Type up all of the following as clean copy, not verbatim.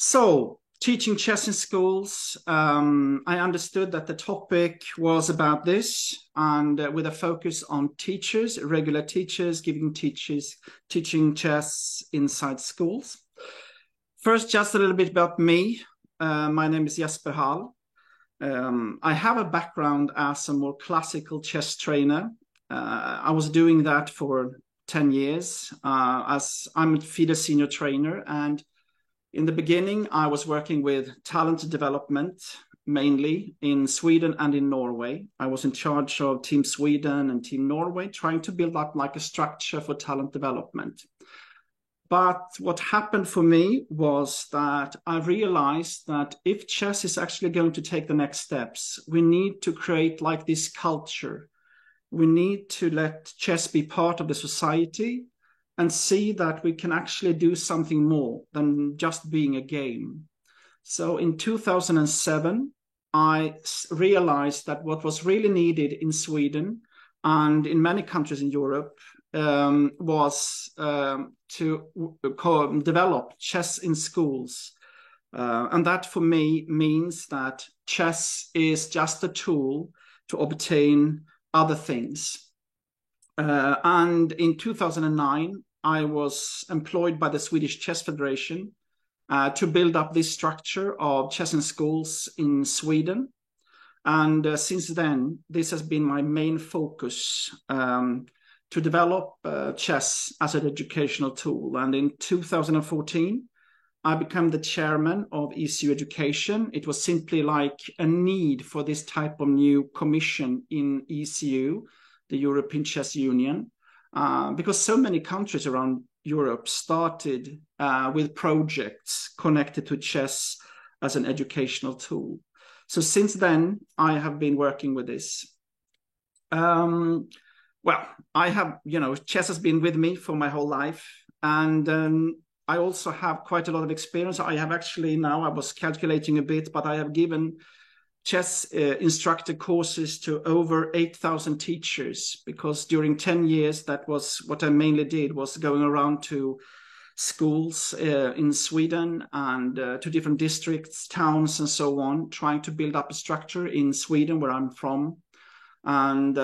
So, teaching chess in schools, I understood that the topic was about this, and with a focus on teachers, regular teachers, teaching chess inside schools. First, just a little bit about me. My name is Jesper Hall. I have a background as a more classical chess trainer. I was doing that for 10 years as I'm a FIDE senior trainer, and in the beginning, I was working with talent development, mainly in Sweden and in Norway. I was in charge of Team Sweden and Team Norway, trying to build up like a structure for talent development. But what happened for me was that I realized that if chess is actually going to take the next steps, we need to create like this culture. We need to let chess be part of the society and see that we can actually do something more than just being a game. So in 2007, I realized that what was really needed in Sweden and in many countries in Europe was to develop chess in schools. And that for me means that chess is just a tool to obtain other things. And in 2009, I was employed by the Swedish Chess Federation to build up this structure of chess in schools in Sweden. And since then, this has been my main focus to develop chess as an educational tool. And in 2014, I became the chairman of ECU Education. It was simply like a need for this type of new commission in ECU, the European Chess Union, because so many countries around Europe started with projects connected to chess as an educational tool. So since then, I have been working with this. Well, I have, chess has been with me for my whole life. And I also have quite a lot of experience. I have actually now, I was calculating a bit, but I have given chess instructor courses to over 8,000 teachers, because during 10 years, that was what I mainly did, was going around to schools in Sweden and to different districts, towns, and so on, trying to build up a structure in Sweden, where I'm from. And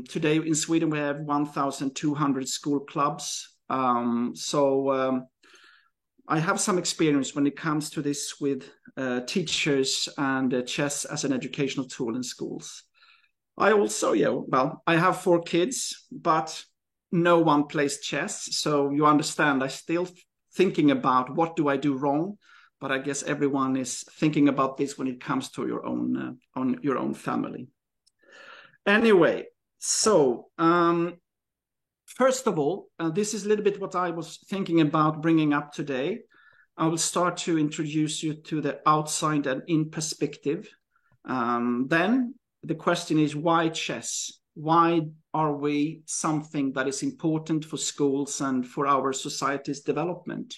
today in Sweden, we have 1,200 school clubs. I have some experience when it comes to this with teachers and chess as an educational tool in schools. I also, I have 4 kids, but no one plays chess. So you understand, I'm still thinking about what do I do wrong, but I guess everyone is thinking about this when it comes to your own family. Anyway, so first of all, this is a little bit what I was thinking about bringing up today. I will start to introduce you to the outside and in perspective. Then the question is, why chess? Why are we something that is important for schools and for our society's development?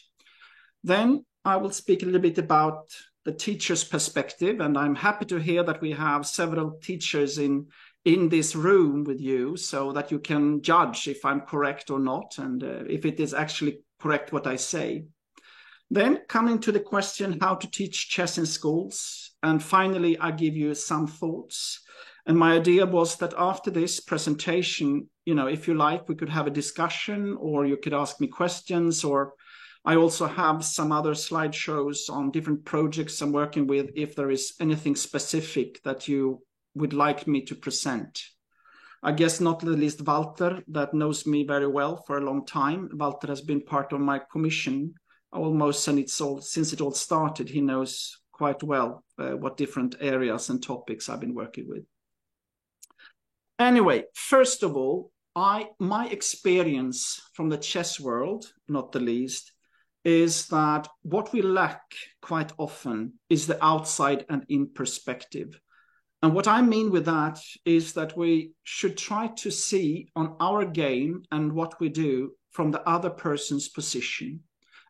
Then I will speak a little bit about the teacher's perspective, and I'm happy to hear that we have several teachers in this room with you, so that you can judge if I'm correct or not, and if it is actually correct what I say. Then coming to the question, how to teach chess in schools. And finally, I give you some thoughts. And my idea was that after this presentation, if you like, we could have a discussion, or you could ask me questions, or I also have some other slideshows on different projects I'm working with, if there is anything specific that you would like me to present. I guess not the least Walter, that knows me very well for a long time. Walter has been part of my commission almost since it all started. He knows quite well what different areas and topics I've been working with. Anyway, first of all, my experience from the chess world, not the least, is that what we lack quite often is the outside and in perspective. And what I mean with that is that we should try to see on our game and what we do from the other person's position.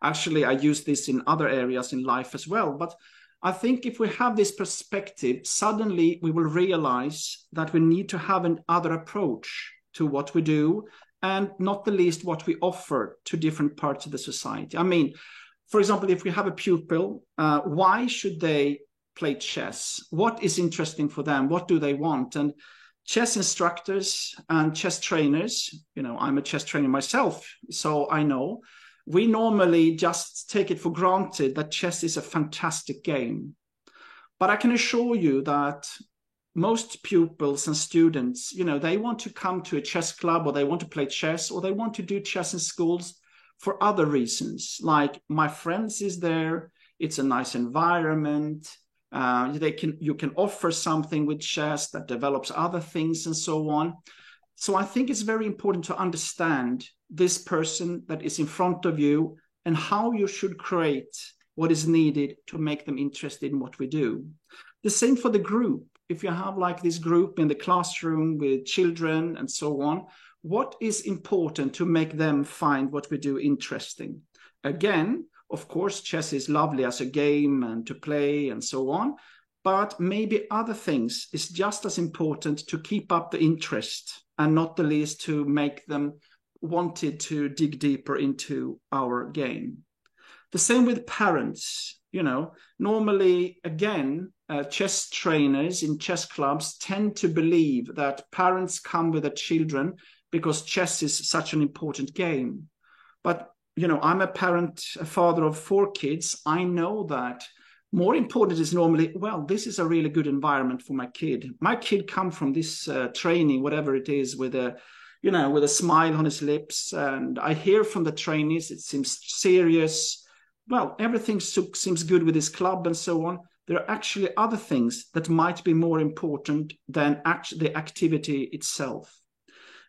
Actually, I use this in other areas in life as well. But I think if we have this perspective, suddenly we will realize that we need to have another approach to what we do, and not the least what we offer to different parts of the society. I mean, for example, if we have a pupil, why should they play chess? What is interesting for them? What do they want? And chess instructors and chess trainers, I'm a chess trainer myself, so I know, we normally just take it for granted that chess is a fantastic game. But I can assure you that most pupils and students, they want to come to a chess club, or they want to play chess, or they want to do chess in schools for other reasons, like my friends is there, it's a nice environment, you can offer something with chess that develops other things and so on. So I think it's very important to understand this person that is in front of you and how you should create what is needed to make them interested in what we do. The same for the group. If you have like this group in the classroom with children and so on, what is important to make them find what we do interesting? Again, of course, chess is lovely as a game and to play and so on, but maybe other things is just as important to keep up the interest, and not the least to make them wanted to dig deeper into our game. The same with parents. Normally, again, chess trainers in chess clubs tend to believe that parents come with their children because chess is such an important game. But, I'm a parent, a father of 4 kids. I know that more important is normally, well, this is a really good environment for my kid. My kid come from this training, whatever it is, with a smile on his lips. And I hear from the trainees, it seems serious. Well, everything seems good with his club and so on. There are actually other things that might be more important than the activity itself.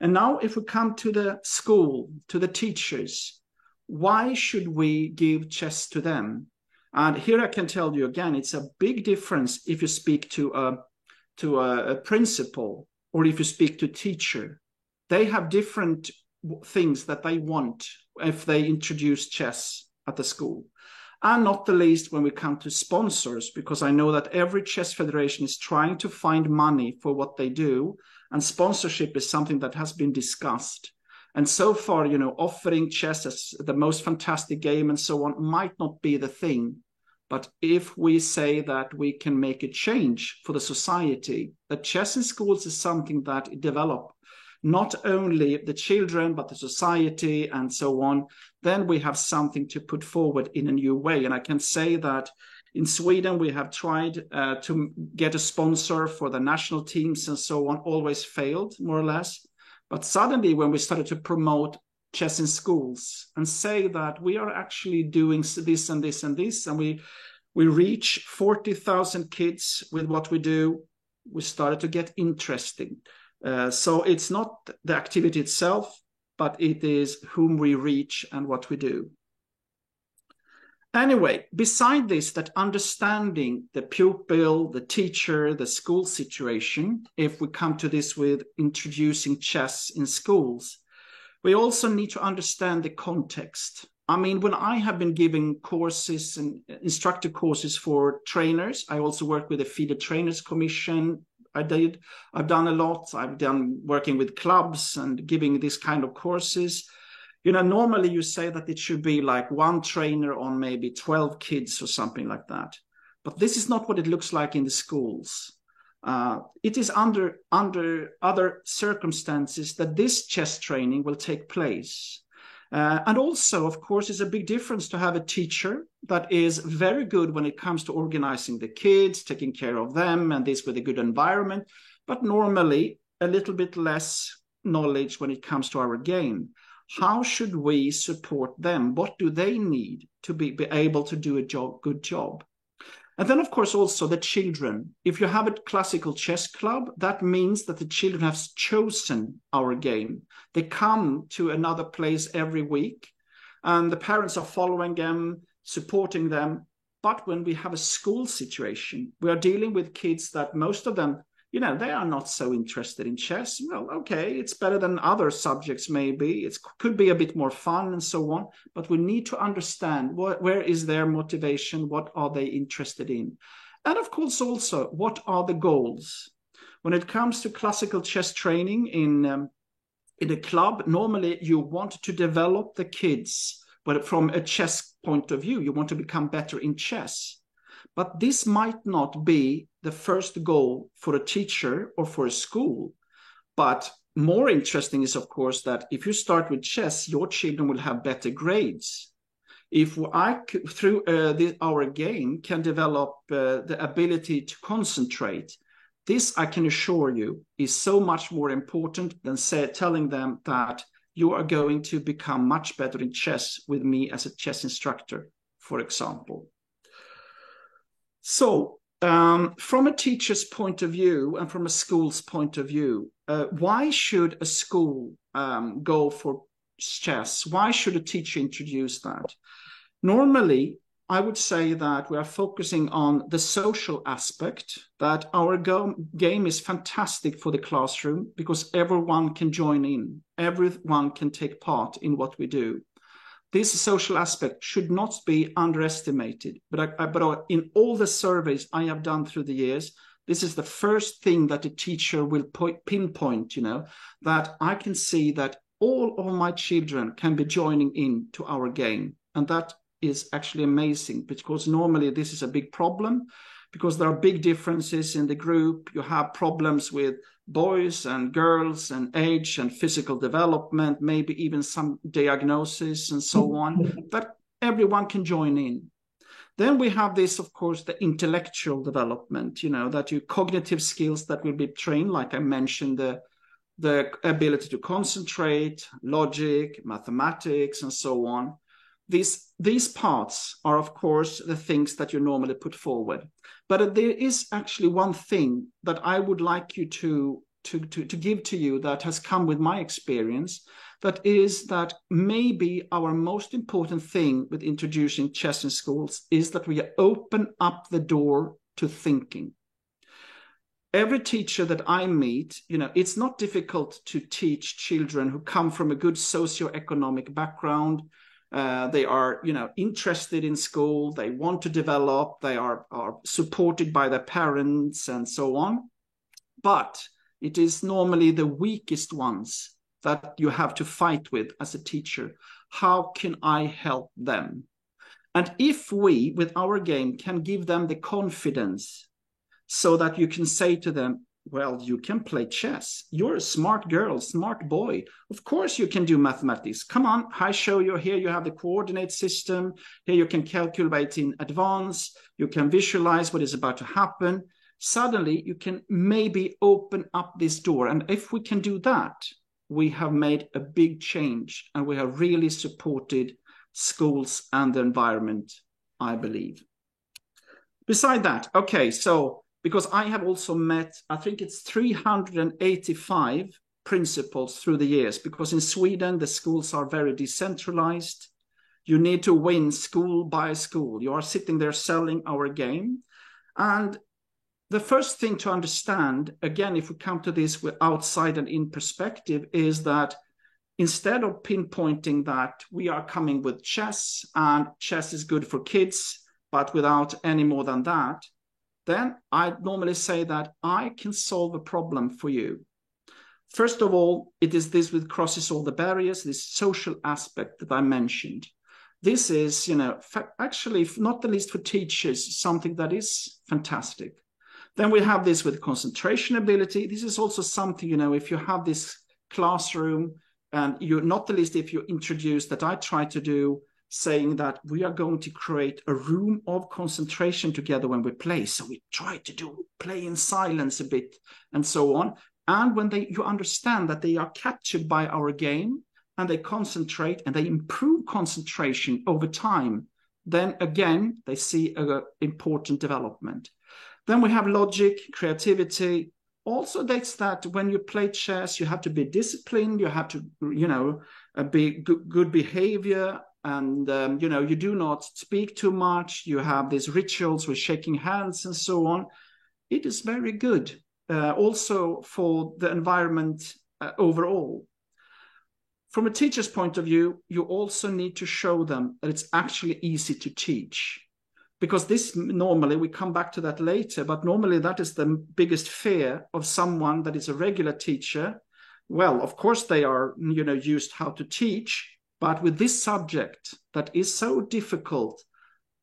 And now if we come to the school, to the teachers, why should we give chess to them? And here I can tell you again, it's a big difference if you speak to a principal or if you speak to a teacher. They have different things that they want if they introduce chess at the school. And not the least when we come to sponsors, because I know that every chess federation is trying to find money for what they do. And sponsorship is something that has been discussed. And so far, offering chess as the most fantastic game and so on might not be the thing. But if we say that we can make a change for the society, that chess in schools is something that develop not only the children, but the society and so on, then we have something to put forward in a new way. And I can say that in Sweden, we have tried to get a sponsor for the national teams and so on, always failed, more or less. But suddenly, when we started to promote chess in schools and say that we are actually doing this and this and this, and we reach 40,000 kids with what we do, we started to get interesting. So it's not the activity itself, but it is whom we reach and what we do. Anyway, beside this, that understanding the pupil, the teacher, the school situation, if we come to this with introducing chess in schools, we also need to understand the context. I mean, when I have been giving courses and instructor courses for trainers, I also work with the FIDE Trainers Commission. I've done a lot. I've done working with clubs and giving this kind of courses. Normally you say that it should be like one trainer on maybe 12 kids or something like that. But this is not what it looks like in the schools. It is under other circumstances that this chess training will take place. And also, of course, it's a big difference to have a teacher that is very good when it comes to organizing the kids, taking care of them, and this with a good environment, but normally a little bit less knowledge when it comes to our game. How should we support them? What do they need to be able to do a good job? And then, of course, also the children. If you have a classical chess club, that means that the children have chosen our game. They come to another place every week, and the parents are following them, supporting them. But when we have a school situation, we are dealing with kids that most of them, they are not so interested in chess. Well, okay, it's better than other subjects maybe. It could be a bit more fun and so on. But we need to understand where is their motivation? What are they interested in? And of course, also, what are the goals? When it comes to classical chess training in a club, normally you want to develop the kids But from a chess point of view, you want to become better in chess. But this might not be the first goal for a teacher or for a school. But more interesting is, of course, that if you start with chess, your children will have better grades. If I, through our game, can develop the ability to concentrate, this, I can assure you, is so much more important than telling them that you are going to become much better in chess with me as a chess instructor, for example. So, from a teacher's point of view and from a school's point of view, why should a school go for chess? Why should a teacher introduce that? Normally, I would say that we are focusing on the social aspect, that our game is fantastic for the classroom because everyone can join in, everyone can take part in what we do. This social aspect should not be underestimated, but in all the surveys I have done through the years, this is the first thing that a teacher will pinpoint, that I can see that all of my children can be joining in to our game. And that is actually amazing, because normally this is a big problem because there are big differences in the group. You have problems with boys and girls and age and physical development, maybe even some diagnosis and so on, that everyone can join in. Then we have this, of course, the intellectual development, that your cognitive skills that will be trained, like I mentioned, the ability to concentrate, logic, mathematics, and so on. These parts are, of course, the things that you normally put forward. But there is actually one thing that I would like you to give to you that has come with my experience, that is that maybe our most important thing with introducing chess in schools is that we open up the door to thinking. Every teacher that I meet, it's not difficult to teach children who come from a good socioeconomic background. They are, interested in school. They want to develop. They are supported by their parents and so on. But it is normally the weakest ones that you have to fight with as a teacher. How can I help them? And if we, with our game, can give them the confidence so that you can say to them, well, you can play chess. You're a smart girl, smart boy. Of course you can do mathematics. Come on, I show you. Here you have the coordinate system. Here you can calculate in advance. You can visualize what is about to happen. Suddenly you can maybe open up this door. And if we can do that, we have made a big change and we have really supported schools and the environment, I believe. Beside that, okay, so because I have also met, I think it's 385 principals through the years, because in Sweden, the schools are very decentralized. You need to win school by school. You are sitting there selling our game. And the first thing to understand, again, if we come to this with outside and in perspective, is that instead of pinpointing that we are coming with chess and chess is good for kids, but without any more than that, then I normally say that I can solve a problem for you. First of all, it is this which crosses all the barriers, this social aspect that I mentioned. This is, actually, not the least for teachers, something that is fantastic. Then we have this with concentration ability. This is also something, if you have this classroom, and you're not the least if you introduce that I try to do, saying that we are going to create a room of concentration together when we play. So we try to play in silence a bit and so on. And when you understand that they are captured by our game and they concentrate and they improve concentration over time, then again, they see an important development. Then we have logic, creativity. Also, that's that when you play chess, you have to be disciplined. You have to, be good behavior. And, you do not speak too much. You have these rituals with shaking hands and so on. It is very good. Also for the environment overall. From a teacher's point of view, you also need to show them that it's actually easy to teach. Because this normally, we come back to that later, but normally that is the biggest fear of someone that is a regular teacher. Well, of course they are, used how to teach, But with this subject that is so difficult,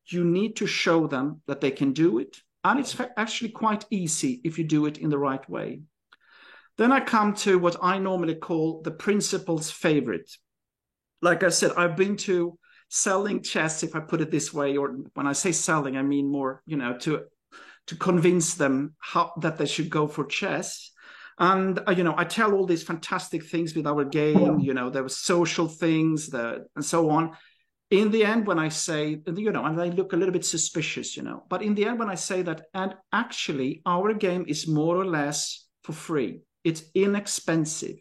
you need to show them that they can do it. And it's actually quite easy if you do it in the right way. Then I come to what I normally call the principal's favorite. Like I said, I've been to selling chess, if I put it this way, or when I say selling, I mean more, to convince them that they should go for chess. And, I tell all these fantastic things with our game, there were social things and so on. In the end, when I say, and they look a little bit suspicious, but in the end, when I say that, and actually our game is more or less for free, it's inexpensive.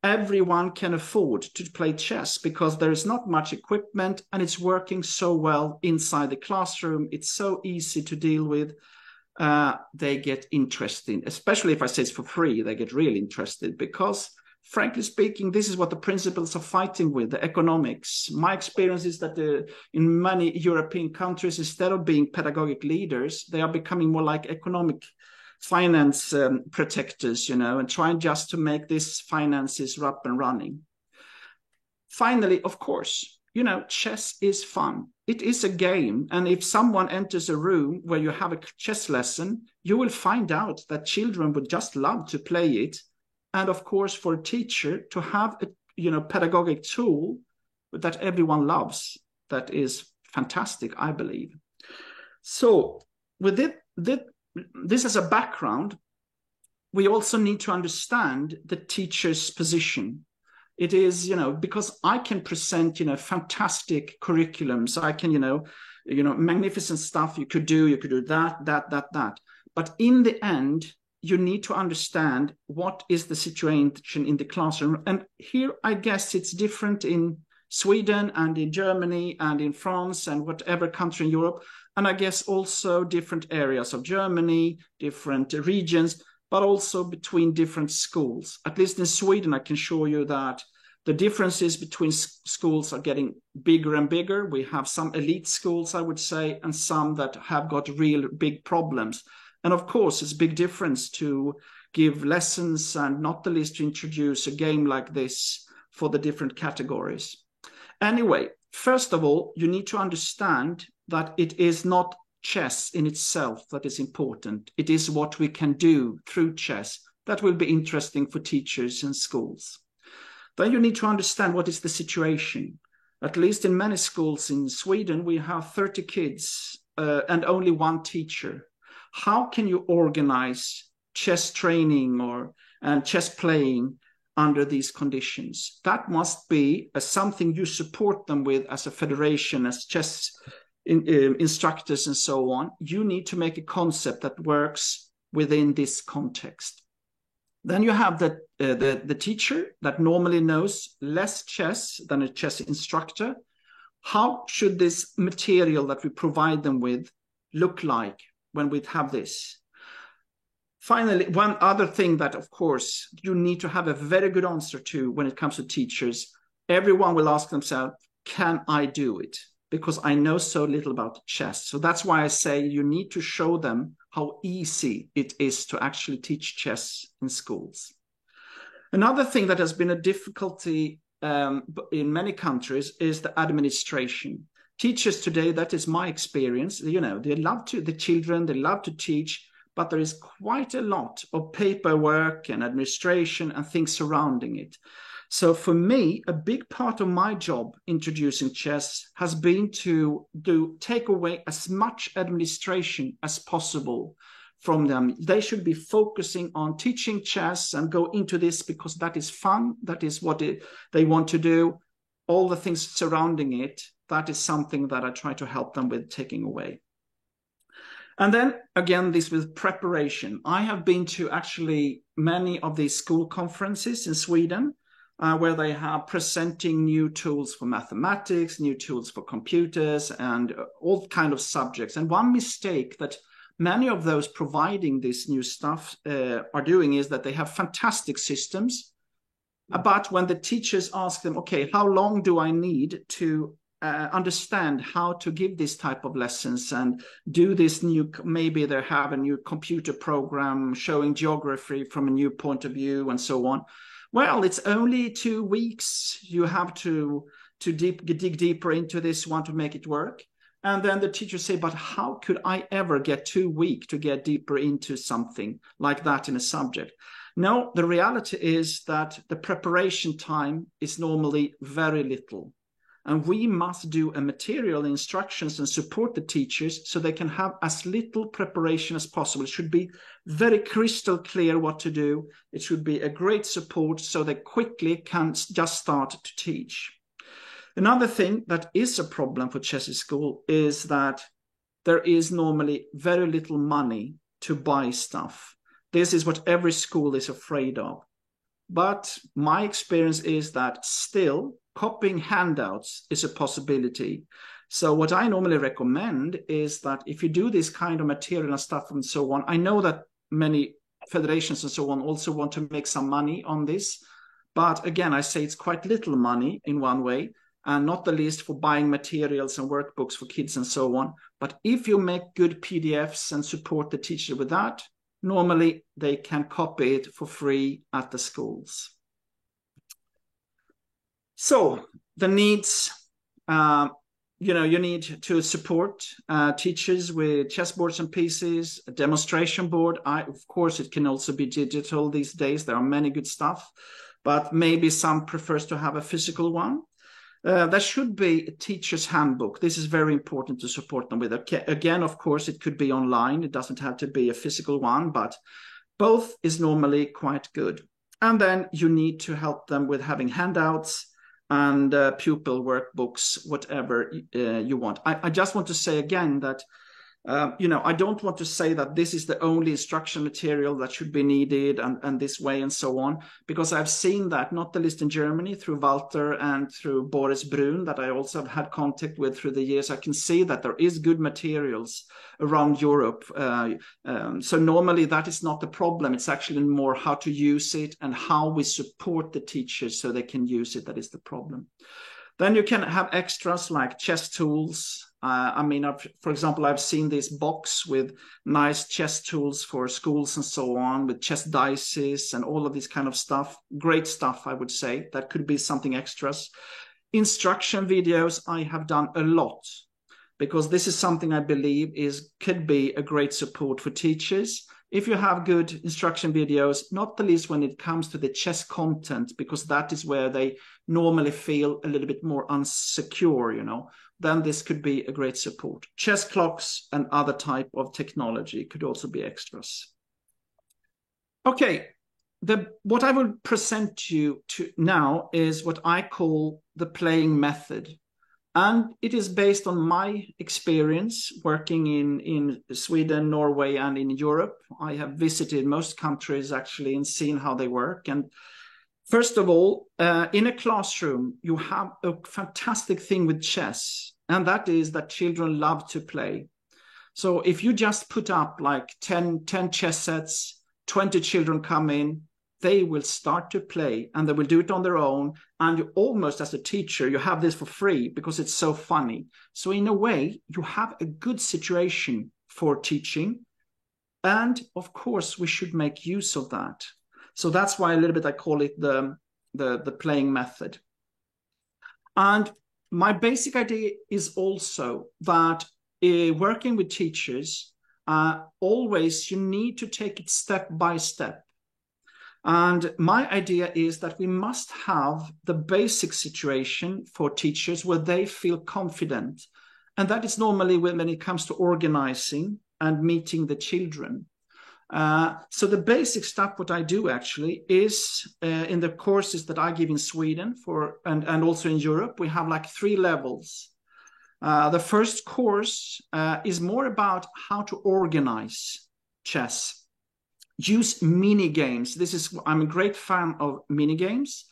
Everyone can afford to play chess because there is not much equipment and it's working so well inside the classroom. It's so easy to deal with. They get interested, especially if I say it's for free, they get really interested because, frankly speaking, this is what the principals are fighting with, the economics. My experience is that in many European countries, instead of being pedagogic leaders, they are becoming more like economic finance protectors, and trying just to make this finances up and running. Finally, of course, chess is fun. It is a game. And if someone enters a room where you have a chess lesson, you will find out that children would just love to play it. And of course, for a teacher to have a pedagogic tool that everyone loves, that is fantastic, I believe. So with this as a background, we also need to understand the teacher's position. It is, because I can present, fantastic curriculums. I can, magnificent stuff you could do that. But in the end, you need to understand what is the situation in the classroom. And here, I guess it's different in Sweden and in Germany and in France and whatever country in Europe. And I guess also different areas of Germany, different regions, but also between different schools. At least in Sweden, I can show you that the differences between schools are getting bigger and bigger. We have some elite schools, I would say, and some that have got real big problems. And of course, it's a big difference to give lessons and not the least to introduce a game like this for the different categories. Anyway, first of all, you need to understand that it is not chess in itself that is important. It is what we can do through chess that will be interesting for teachers and schools. Then you need to understand what is the situation. At least in many schools in Sweden, we have 30 kids and only one teacher. How can you organize chess training and chess playing under these conditions? That must be something you support them with as a federation, as chess instructors and so on. You need to make a concept that works within this context. Then you have the teacher that normally knows less chess than a chess instructor. How should this material that we provide them with look like when we have this? Finally, one other thing that, of course, you need to have a very good answer to when it comes to teachers. Everyone will ask themselves, can I do it? Because I know so little about chess. So that's why I say you need to show them how easy it is to actually teach chess in schools. Another thing that has been a difficulty in many countries is the administration. Teachers today, that is my experience, they love the children, they love to teach, but there is quite a lot of paperwork and administration and things surrounding it. So for me, a big part of my job introducing chess has been to take away as much administration as possible from them. They should be focusing on teaching chess and go into this because that is fun. That is what they want to do. All the things surrounding it, that is something that I try to help them with taking away. And then again, this with preparation. I have been to actually many of these school conferences in Sweden, where they have presenting new tools for mathematics, new tools for computers, and all kind of subjects. And one mistake that many of those providing this new stuff are doing is that they have fantastic systems. But when the teachers ask them, okay, how long do I need to understand how to give this type of lessons and do this new, maybe they have a new computer program showing geography from a new point of view and so on. Well, it's only 2 weeks. You have to to dig deeper into this one to make it work. And then the teachers say, but how could I ever get too weak to get deeper into something like that in a subject? No, the reality is that the preparation time is normally very little. And we must do a material instructions and support the teachers so they can have as little preparation as possible. It should be very crystal clear what to do. It should be a great support so they quickly can just start to teach. Another thing that is a problem for chess school is that there is normally very little money to buy stuff. This is what every school is afraid of. But my experience is that still copying handouts is a possibility. So what I normally recommend is that if you do this kind of material and stuff and so on, I know that many federations and so on also want to make some money on this. But again, I say it's quite little money in one way, and not the least for buying materials and workbooks for kids and so on. But if you make good PDFs and support the teacher with that, normally they can copy it for free at the schools. So the needs, you need to support teachers with chessboards and pieces, a demonstration board. Of course, it can also be digital these days. There are many good stuff, but maybe some prefers to have a physical one. There should be a teacher's handbook. This is very important to support them with. Again, of course, it could be online. It doesn't have to be a physical one, but both is normally quite good. And then you need to help them with having handouts and pupil workbooks, whatever you want. I just want to say again that I don't want to say that this is the only instruction material that should be needed and this way and so on, because I've seen that, not the least in Germany, through Walter and through Boris Brun, that I also have had contact with through the years. I can see that there is good materials around Europe. So normally that is not the problem. It's actually more how to use it and how we support the teachers so they can use it that is the problem. Then you can have extras like chess tools. For example, I've seen this box with nice chess tools for schools and so on, with chess dices and all of this kind of stuff. Great stuff, I would say. That could be something extras. Instruction videos, I have done a lot, because this is something I believe could be a great support for teachers. If you have good instruction videos, not the least when it comes to the chess content, because that is where they normally feel a little bit more unsecure, then this could be a great support. Chess clocks and other type of technology could also be extras. Okay, what I will present to you now is what I call the playing method. And it is based on my experience working in Sweden, Norway, and in Europe. I have visited most countries actually and seen how they work. And first of all, in a classroom, you have a fantastic thing with chess, and that is that children love to play. So if you just put up like 10 chess sets, 20 children come in, they will start to play and they will do it on their own. And you almost, as a teacher, you have this for free because it's so funny. So in a way, you have a good situation for teaching. And of course, we should make use of that. So that's why a little bit I call it the playing method. And my basic idea is also that working with teachers, always you need to take it step by step. And my idea is that we must have the basic situation for teachers where they feel confident. And that is normally when it comes to organizing and meeting the children. So the basic stuff, what I do actually is in the courses that I give in Sweden and also in Europe, we have like 3 levels. The first course is more about how to organize chess. Use mini games. I'm a great fan of mini games.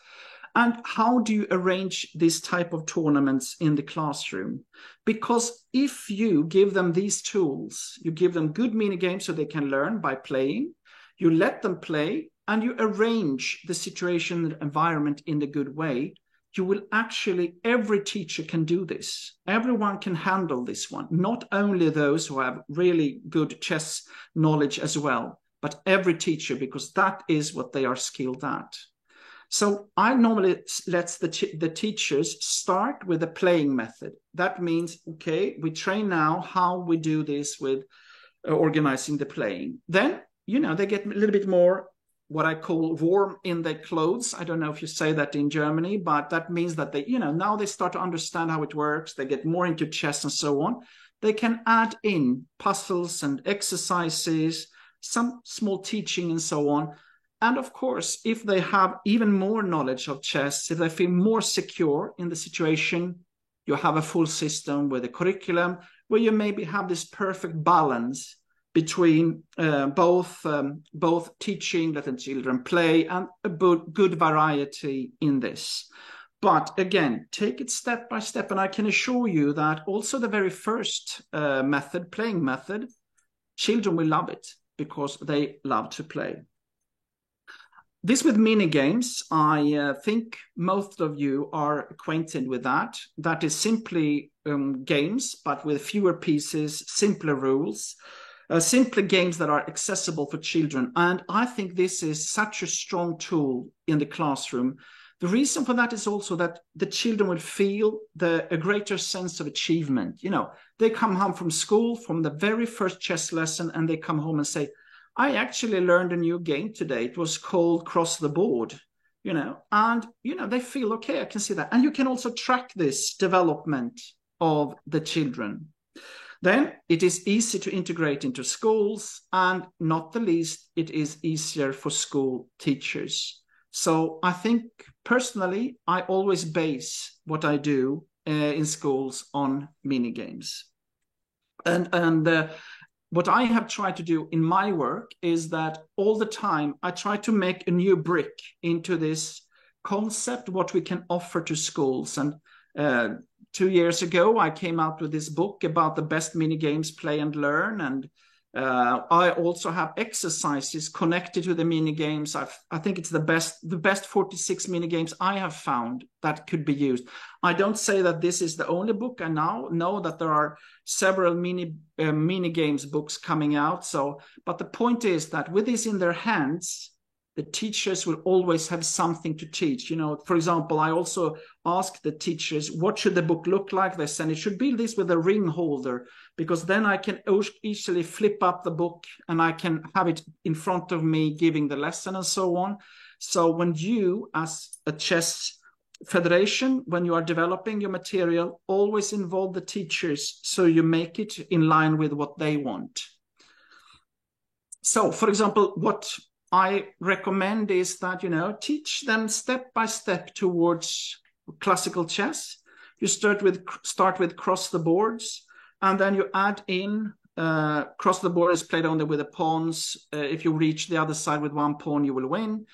And how do you arrange this type of tournaments in the classroom? Because if you give them these tools, you give them good mini games so they can learn by playing, you let them play, and you arrange the situation and environment in a good way, you will actually, every teacher can do this. Everyone can handle this one, not only those who have really good chess knowledge as well, but every teacher, because that is what they are skilled at. So I normally let the teachers start with the playing method. That means, okay, we train now how we do this with organizing the playing. Then, they get a little bit more what I call warm in their clothes. I don't know if you say that in Germany, but that means that they, now they start to understand how it works. They get more into chess and so on. They can add in puzzles and exercises, some small teaching and so on. And of course, if they have even more knowledge of chess, if they feel more secure in the situation, you have a full system with a curriculum where you maybe have this perfect balance between both teaching, let the children play, and a good variety in this. But again, take it step by step, and I can assure you that also the very first method, playing method, children will love it because they love to play. This with mini games, I think most of you are acquainted with that. That is simply games, but with fewer pieces, simpler rules, simpler games that are accessible for children. And I think this is such a strong tool in the classroom. The reason for that is also that the children will feel a greater sense of achievement. They come home from school, from the very first chess lesson, and they come home and say, I actually learned a new game today. It was called Cross the Board, and, they feel, okay, I can see that. And you can also track this development of the children. Then it is easy to integrate into schools, and not the least, it is easier for school teachers. So I think personally, I always base what I do in schools on mini games. And what I have tried to do in my work is that all the time I try to make a new brick into this concept, what we can offer to schools. And 2 years ago, I came out with this book about the best mini games, play and learn. And I also have exercises connected to the mini games. I think it's the best 46 mini games I have found that could be used. I don't say that this is the only book. I now know that there are several mini games books coming out. But the point is that with this in their hands, the teachers will always have something to teach. For example, I also ask the teachers, what should the book look like? They said it should be this with a ring holder, because then I can easily flip up the book and I can have it in front of me giving the lesson and so on. So when you, as a chess federation, when you are developing your material, always involve the teachers so you make it in line with what they want. So, for example, what I recommend is that, teach them step by step towards classical chess. You start with cross the boards, and then you add in cross the board is played only with the pawns. If you reach the other side with one pawn, you will win.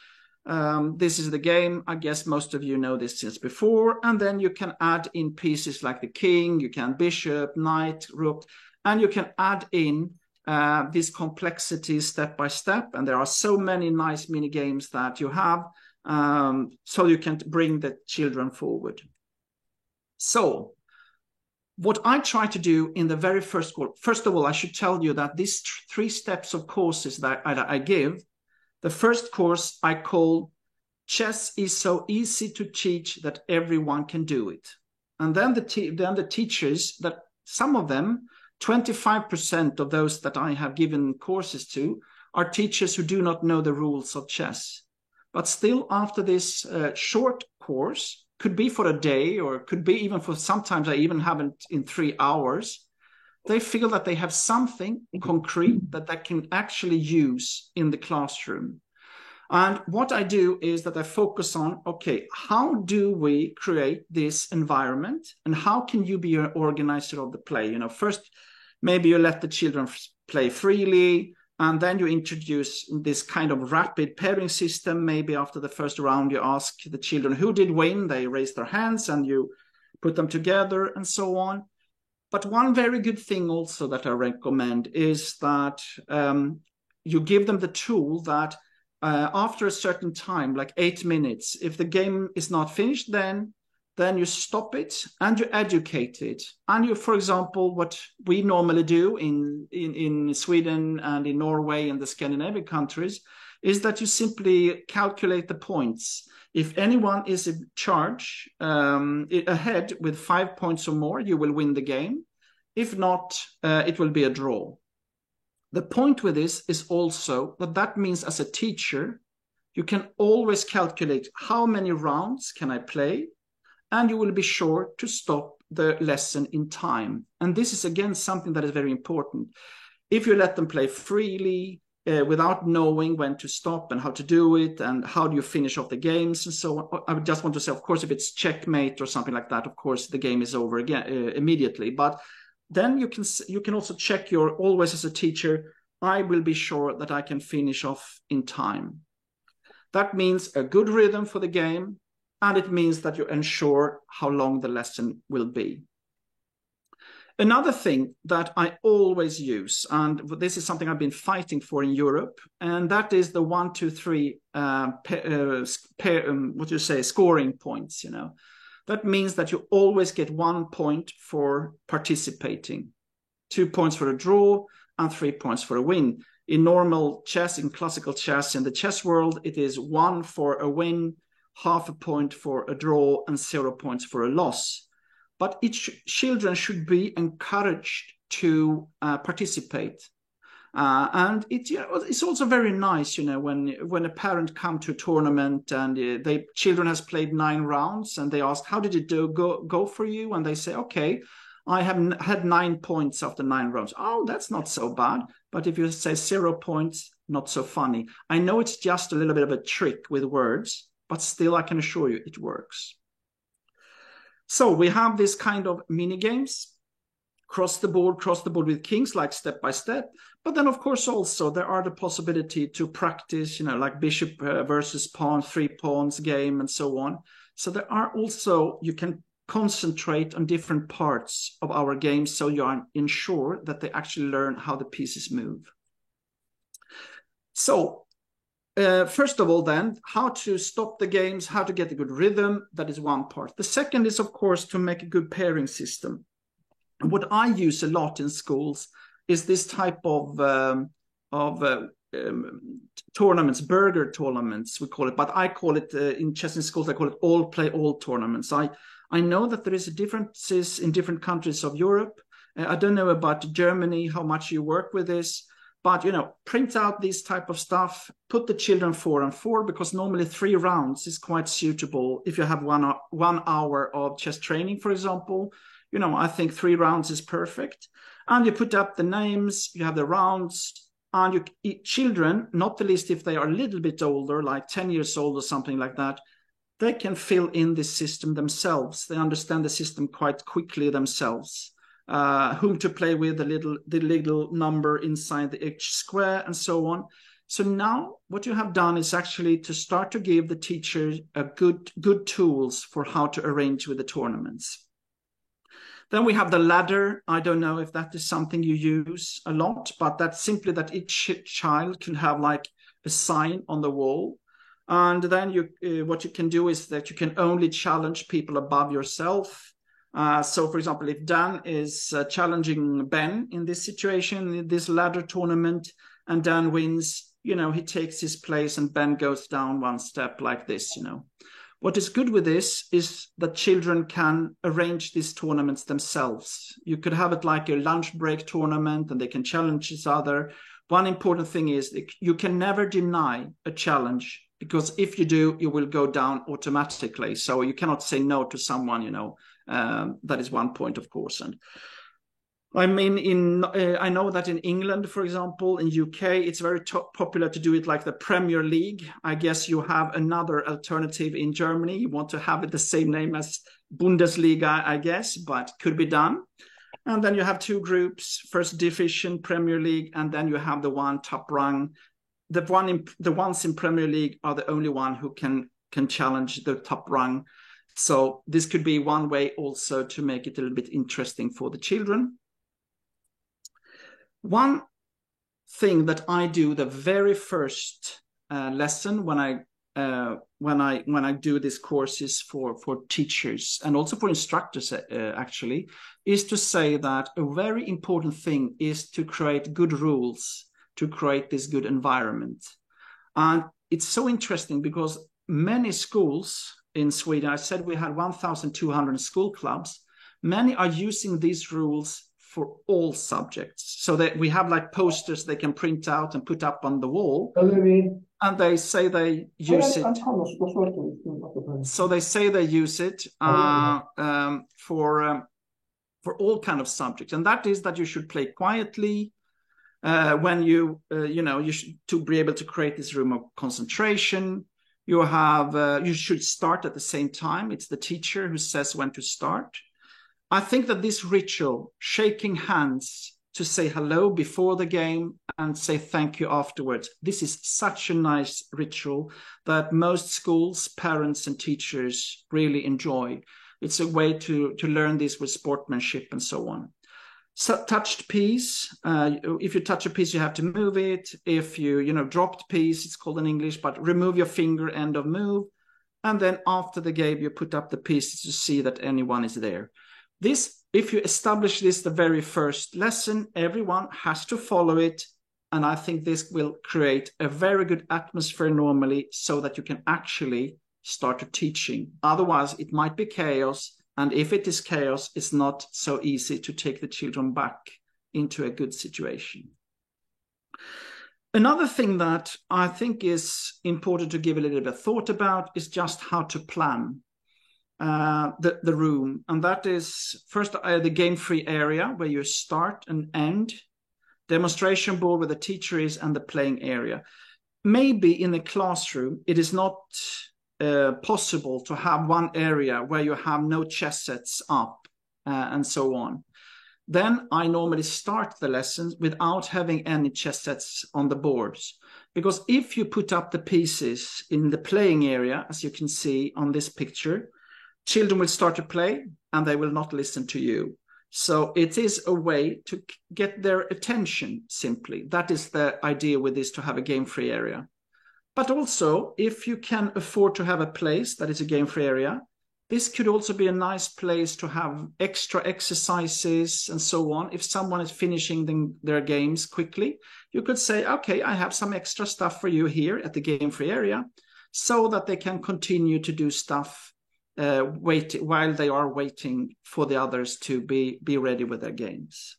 This is the game. I guess most of you know this since before. And then you can add in pieces like the king, you can bishop, knight, rook, and you can add in these complexities step by step. And there are so many nice mini games that you have, so you can bring the children forward. So what I try to do in the very first course, first of all, I should tell you that these 3 steps of courses that I give, the first course I call Chess is so easy to teach that everyone can do it. And then the teachers, that some of them, 25% of those that I have given courses to, are teachers who do not know the rules of chess. But still, after this short course, could be for a day, or could be even for, sometimes I even have it in 3 hours, they feel that they have something concrete that they can actually use in the classroom. And what I do is that I focus on, okay, how do we create this environment, and how can you be an organizer of the play? First, maybe you let the children play freely, and then you introduce this kind of rapid pairing system. Maybe after the first round, you ask the children who did win, they raise their hands, and you put them together and so on. But one very good thing also that I recommend is that you give them the tool that after a certain time, like 8 minutes, if the game is not finished, then you stop it and you educate it. And you, for example, what we normally do in Sweden and in Norway and the Scandinavian countries, is that you simply calculate the points. If anyone is in charge ahead with 5 points or more, you will win the game. If not, it will be a draw. The point with this is also that means as a teacher, you can always calculate how many rounds can I play, and you will be sure to stop the lesson in time. And this is, again, something that is very important. If you let them play freely, without knowing when to stop and how to do it, and how do you finish off the games and so on. I just want to say, of course, if it's checkmate or something like that, of course, the game is over again immediately. But then you can also check always as a teacher, I will be sure that I can finish off in time. That means a good rhythm for the game, and it means that you ensure how long the lesson will be. Another thing that I always use, and this is something I've been fighting for in Europe, and that is the 1, 2, 3 scoring points. That means that you always get 1 point for participating, 2 points for a draw, and 3 points for a win. In normal chess, in classical chess, in the chess world, it is 1 for a win, half a point for a draw, and 0 points for a loss. But children should be encouraged to participate. And it's also very nice, when a parent comes to a tournament and children has played 9 rounds, and they ask, how did it go for you? And they say, okay, I have had 9 points after 9 rounds. Oh, that's not so bad. But if you say 0 points, not so funny. I know it's just a little bit of a trick with words, but still I can assure you it works. So we have this kind of mini games, cross the board with kings, like step by step. But then, of course, also there are the possibility to practice, like bishop versus pawn, 3 pawns game, and so on. So there are also, you can concentrate on different parts of our games, so you ensure that they actually learn how the pieces move. So first of all, then, how to stop the games, how to get a good rhythm, that is one part. The second is, of course, to make a good pairing system. And what I use a lot in schools is this type of tournaments, burger tournaments, we call it. But I call it, in chess in schools, I call it all play all tournaments. I know that there is differences in different countries of Europe. I don't know about Germany, how much you work with this. But, print out this type of stuff, put the children 4 and 4, because normally 3 rounds is quite suitable. If you have 1 hour of chess training, for example, I think 3 rounds is perfect. And you put up the names, you have the rounds, and children, not the least if they are a little bit older, like 10 years old or something like that, they can fill in this system themselves. They understand the system quite quickly themselves. Whom to play with, the little number inside the H square, and so on. So now what you have done is actually to start to give the teacher a good tools for how to arrange with the tournaments. Then we have the ladder. I don't know if that is something you use a lot, but that's simply that each child can have like a sign on the wall. And then what you can do is that you can only challenge people above yourself. So, for example, if Dan is challenging Ben in this situation, in this ladder tournament, and Dan wins, he takes his place and Ben goes down 1 step like this, What is good with this is that children can arrange these tournaments themselves. You could have it like a lunch break tournament, and they can challenge each other. One important thing is that you can never deny a challenge, because if you do, you will go down automatically. So you cannot say no to someone, that is one point, of course. And I mean, I know that in England, for example, in UK, it's very popular to do it like the Premier League. I guess you have another alternative in Germany. You want to have it the same name as Bundesliga, I guess, but could be done. And then you have 2 groups, first division, Premier League, and then you have the one top rung. The ones in Premier League are the only one who can challenge the top rung. So this could be one way also to make it a little bit interesting for the children. One thing that I do the very first lesson when I do these courses for teachers and also for instructors actually, is to say that a very important thing is to create good rules, to create this good environment. And it's so interesting because many schools in Sweden, I said we had 1,200 school clubs, many are using these rules for all subjects. So that we have like posters they can print out and put up on the wall. And they say they use it. So they say they use it for all kind of subjects. And that is that you should play quietly when you should, to be able to create this room of concentration. You should start at the same time. It's the teacher who says when to start. I think that this ritual, shaking hands to say hello before the game and say thank you afterwards, this is such a nice ritual that most schools, parents and teachers really enjoy. It's a way to learn this with sportsmanship and so on. So touched piece, if you touch a piece, you have to move it. If you dropped piece, it's called in English, but remove your finger, end of move. And then after the game, you put up the pieces to see that anyone is there. This, if you establish this the very first lesson, everyone has to follow it. And I think this will create a very good atmosphere normally so that you can actually start teaching. Otherwise, it might be chaos. And if it is chaos, it's not so easy to take the children back into a good situation. Another thing that I think is important to give a little bit of thought about is just how to plan the room. And that is first the game-free area where you start and end, demonstration board where the teacher is, and the playing area. Maybe in a classroom, it is not possible to have one area where you have no chess sets up and so on. Then I normally start the lessons without having any chess sets on the boards. Because if you put up the pieces in the playing area, as you can see on this picture, children will start to play and they will not listen to you. So it is a way to get their attention simply. That is the idea with this, to have a game-free area. But also, if you can afford to have a place that is a game-free area, this could also be a nice place to have extra exercises and so on. If someone is finishing their games quickly, you could say, okay, I have some extra stuff for you here at the game-free area, so that they can continue to do stuff while they are waiting for the others to be ready with their games.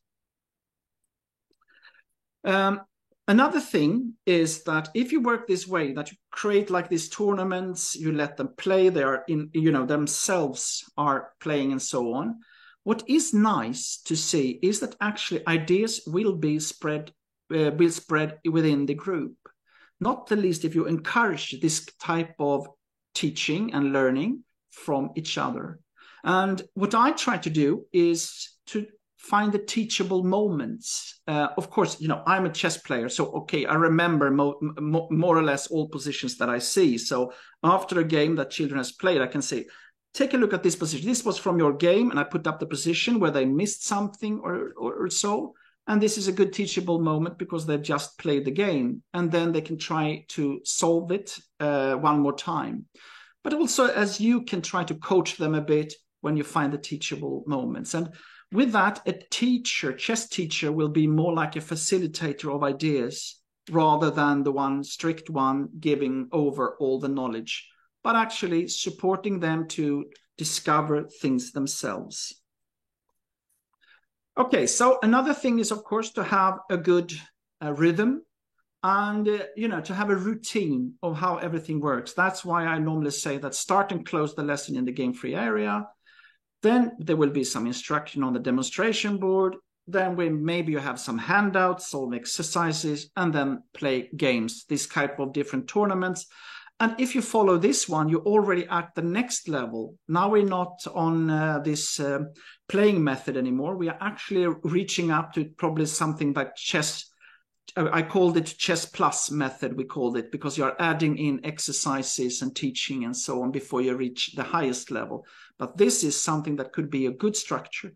Another thing is that if you work this way, that you create like these tournaments, you let them play, they are themselves are playing and so on. What is nice to see is that actually ideas will be spread within the group. Not the least if you encourage this type of teaching and learning from each other. And what I try to do is to find the teachable moments. Of course, I'm a chess player, so okay, I remember more or less all positions that I see. So after a game that children has played, I can say, take a look at this position. This was from your game, and I put up the position where they missed something or so. And this is a good teachable moment because they've just played the game, and then they can try to solve it one more time. But also, as you can try to coach them a bit when you find the teachable moments. And with that, a chess teacher will be more like a facilitator of ideas rather than the strict one giving over all the knowledge, but actually supporting them to discover things themselves. Okay, so another thing is, of course, to have a good rhythm and, to have a routine of how everything works. That's why I normally say that start and close the lesson in the game-free area. Then there will be some instruction on the demonstration board. Then maybe you have some handouts, solve exercises, and then play games, this type of different tournaments. And if you follow this one, you're already at the next level. Now we're not on this playing method anymore. We are actually reaching up to probably something like chess. I called it Chess Plus method, we called it, because you're adding in exercises and teaching and so on before you reach the highest level. But this is something that could be a good structure.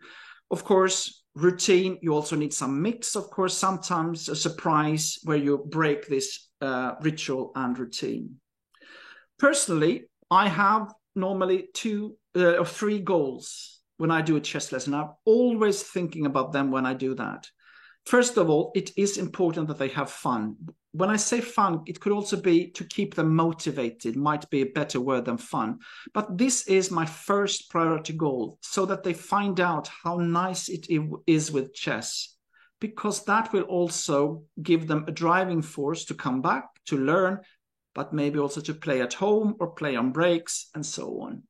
Of course, routine, you also need some mix, of course, sometimes a surprise where you break this ritual and routine. Personally, I have normally 2 or 3 goals when I do a chess lesson. I'm always thinking about them when I do that. First of all, it is important that they have fun. when I say fun, it could also be to keep them motivated, might be a better word than fun. But this is my first priority goal, so that they find out how nice it is with chess, because that will also give them a driving force to come back, to learn, but maybe also to play at home or play on breaks and so on.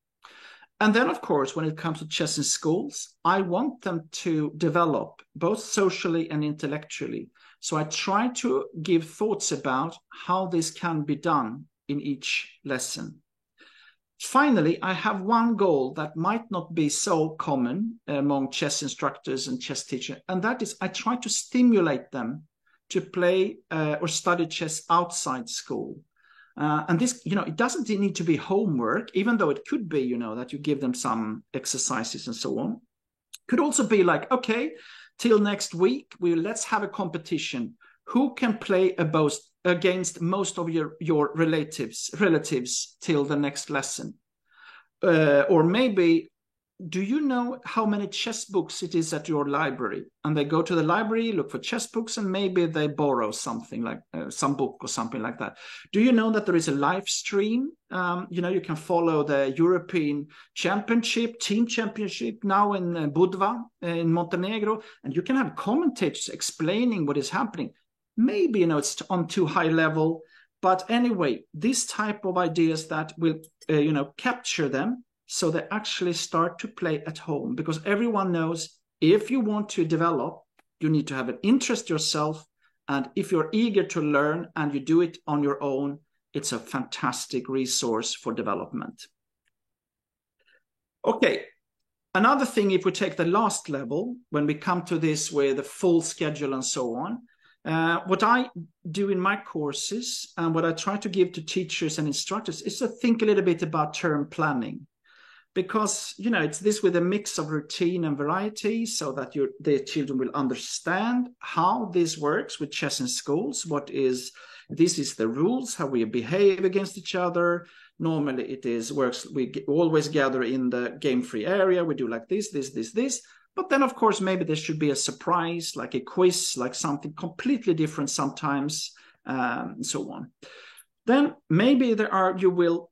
And then, of course, when it comes to chess in schools, I want them to develop both socially and intellectually. So I try to give thoughts about how this can be done in each lesson. Finally, I have one goal that might not be so common among chess instructors and chess teachers, and that is I try to stimulate them to play or study chess outside school. And this, it doesn't need to be homework, even though it could be, that you give them some exercises and so on. Could also be like, okay, till next week, let's have a competition. Who can play against most of your relatives till the next lesson? Or maybe, do you know how many chess books it is at your library? And they go to the library, look for chess books, and maybe they borrow something like some book or something like that. Do you know that there is a live stream? You can follow the European Championship, Team Championship now in Budva in Montenegro, and you can have commentators explaining what is happening. Maybe, it's on too high level, but anyway, this type of ideas that will, capture them, so they actually start to play at home, because everyone knows if you want to develop, you need to have an interest yourself. And if you're eager to learn and you do it on your own, it's a fantastic resource for development. Okay, another thing, if we take the last level, when we come to this with the full schedule and so on, what I do in my courses and what I try to give to teachers and instructors is to think a little bit about term planning. Because, it's this with a mix of routine and variety, so that the children will understand how this works with chess in schools. This is the rules, how we behave against each other. Normally we always gather in the game-free area. We do like this. But then, of course, maybe there should be a surprise, like a quiz, like something completely different sometimes, and so on. Then maybe you will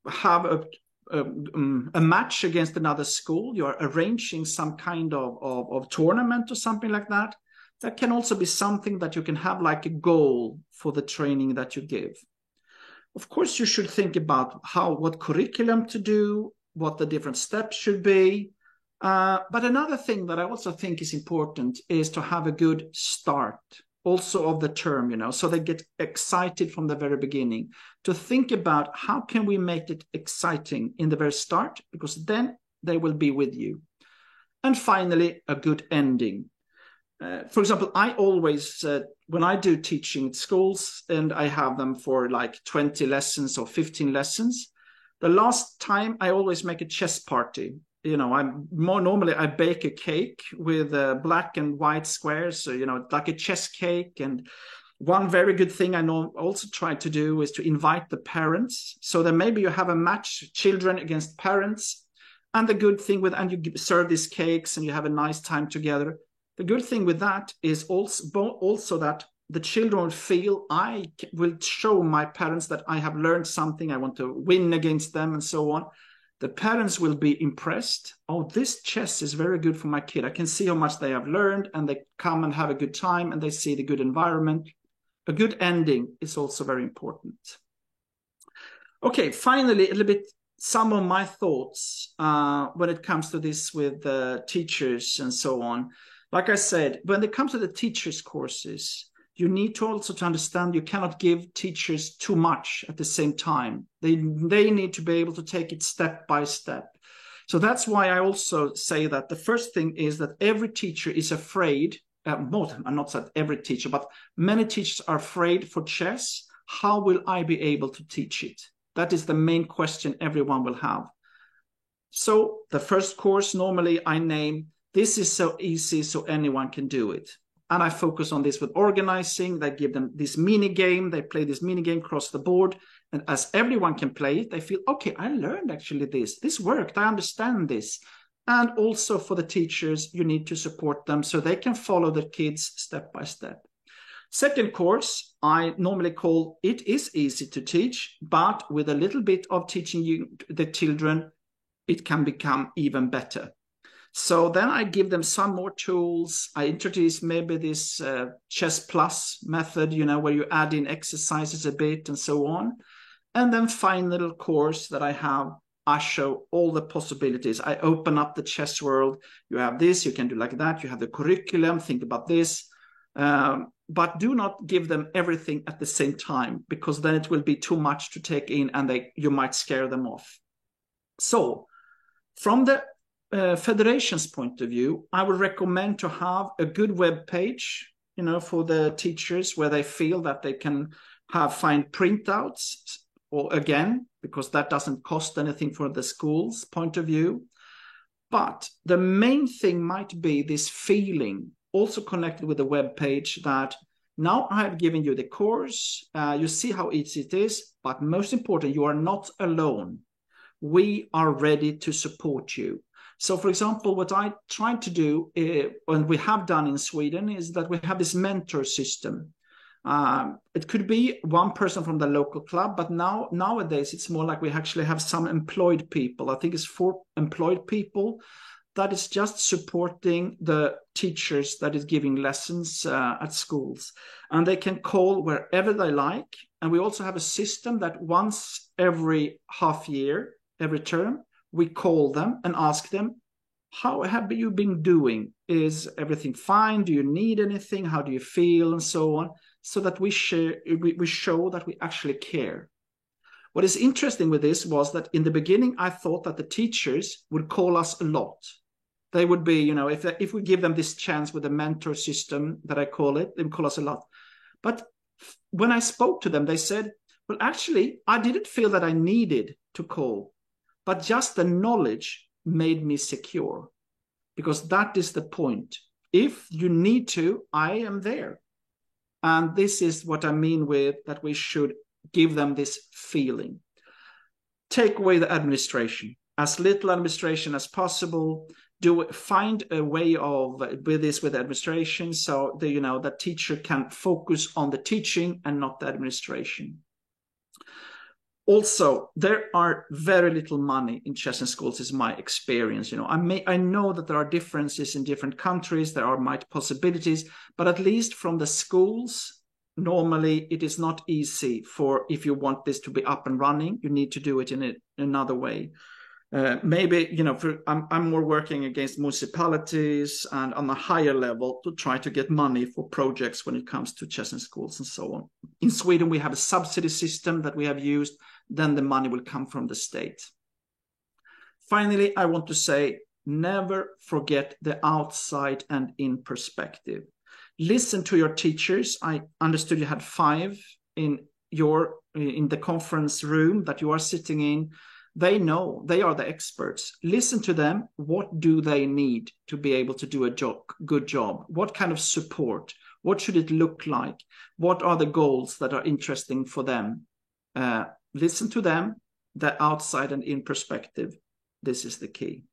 have a match against another school. You're arranging some kind of tournament or something like that. That can also be something that you can have like a goal for the training that you give. Of course, you should think about what curriculum to do, what the different steps should be. But another thing that I also think is important is to have a good start also of the term, so they get excited from the very beginning, to think about how can we make it exciting in the very start, because then they will be with you. And finally, a good ending. For example, I always, when I do teaching at schools and I have them for like 20 lessons or 15 lessons, the last time I always make a chess party. Normally I bake a cake with black and white squares, so, like a chess cake. And one very good thing I also try to do is to invite the parents. So then maybe you have a match, children against parents. And the good thing and you serve these cakes and you have a nice time together. The good thing with that is also that the children will feel I will show my parents that I have learned something. I want to win against them and so on. The parents will be impressed. Oh, this chess is very good for my kid. I can see how much they have learned, and they come and have a good time and they see the good environment. A good ending is also very important. Okay, finally, a little bit, some of my thoughts when it comes to this with teachers and so on. Like I said, when it comes to the teachers' courses, you need to also understand you cannot give teachers too much at the same time. They need to be able to take it step by step. So that's why I also say that the first thing is that every teacher is afraid, I'm not saying every teacher, but many teachers are afraid for chess. How will I be able to teach it? That is the main question everyone will have. So the first course, normally I name, this is so easy so anyone can do it. And I focus on this with organizing. They give them this mini game. They play this mini game across the board. And as everyone can play it, they feel, okay, I learned actually this. This worked. I understand this. And also for the teachers, you need to support them so they can follow the kids step by step. Second course, I normally call It Is Easy to Teach, but with a little bit of teaching you, the children, it can become even better. So then I give them some more tools. I introduce maybe this Chess Plus method, where you add in exercises a bit and so on. And then final course that I have, I show all the possibilities. I open up the chess world. You have this, you can do like that. You have the curriculum, think about this. But do not give them everything at the same time, because then it will be too much to take in and you might scare them off. So from the federation's point of view, I would recommend to have a good web page, for the teachers where they feel that they can find printouts, or again, because that doesn't cost anything for the school's point of view. But the main thing might be this feeling, also connected with the web page, that now I have given you the course, you see how easy it is, but most important, you are not alone. We are ready to support you. So, for example, what I tried to do, and we have done in Sweden, is that we have this mentor system. It could be one person from the local club, but nowadays it's more like we actually have some employed people. I think it's 4 employed people that is just supporting the teachers that is giving lessons at schools. And they can call wherever they like. And we also have a system that once every half year, every term, we call them and ask them, how have you been doing? Is everything fine? Do you need anything? How do you feel? And so on, so that we show that we actually care. What is interesting with this was that in the beginning, I thought that the teachers would call us a lot. They would be, if we give them this chance with the mentor system that I call it, they would call us a lot. But when I spoke to them, they said, well, actually, I didn't feel that I needed to call, but just the knowledge made me secure, because that is the point. If you need to, I am there. And this is what I mean with that we should give them this feeling. Take away the administration, as little administration as possible. Find a way of with administration, so the teacher can focus on the teaching and not the administration. Also, there are very little money in chess in schools, is my experience. I know that there are differences in different countries. There are possibilities, but at least from the schools, normally it is not easy if you want this to be up and running, you need to do it in another way. Maybe, I'm more working against municipalities and on a higher level to try to get money for projects when it comes to chess in schools and so on. In Sweden, we have a subsidy system that we have used. Then the money will come from the state. Finally, I want to say, never forget the outside and in perspective. Listen to your teachers. I understood you had 5 in the conference room that you are sitting in. They know, they are the experts. Listen to them. What do they need to be able to do a good job? What kind of support? What should it look like? What are the goals that are interesting for them? Listen to them, the outside and in perspective. This is the key.